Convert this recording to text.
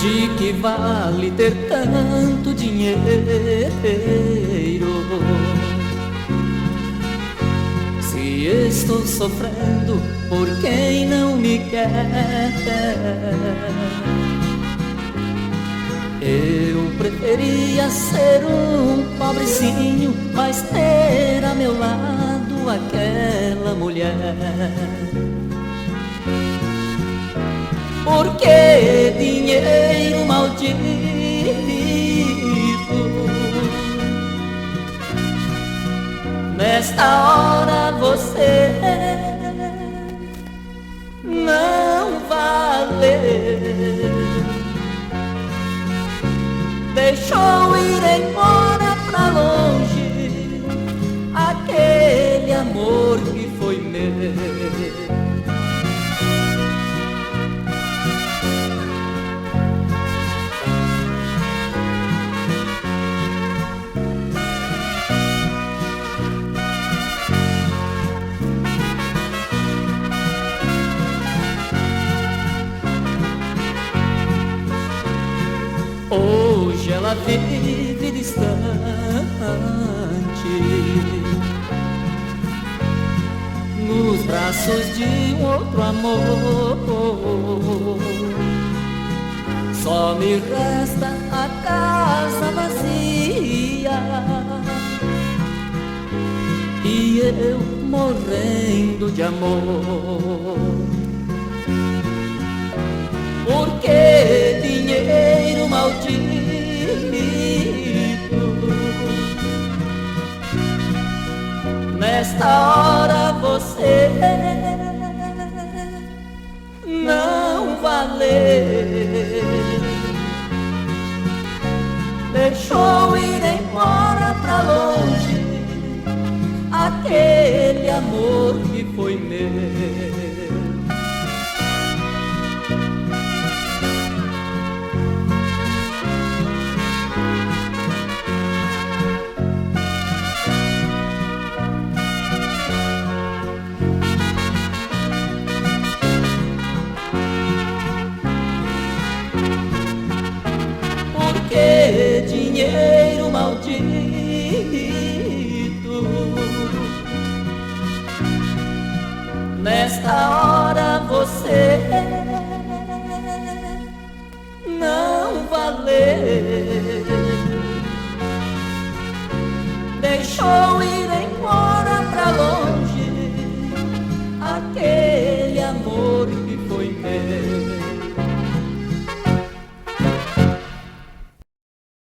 De que vale ter tanto dinheiro se estou sofrendo por quem não me quer? Eu preferia ser um pobrezinho, mas ter a meu lado aquela mulher. Porque dinheiro maldito, nesta hora você não vale. Deixou ir embora pra longe aquele amor que foi meu. Hoje ela vive distante, nos braços de um outro amor. Só me resta a casa vazia e eu morrendo de amor. Porque dinheiro maldito, nesta hora você não vale. Deixou ir embora pra longe aquele amor que foi meu. Porque dinheiro maldito, nesta hora você não vale.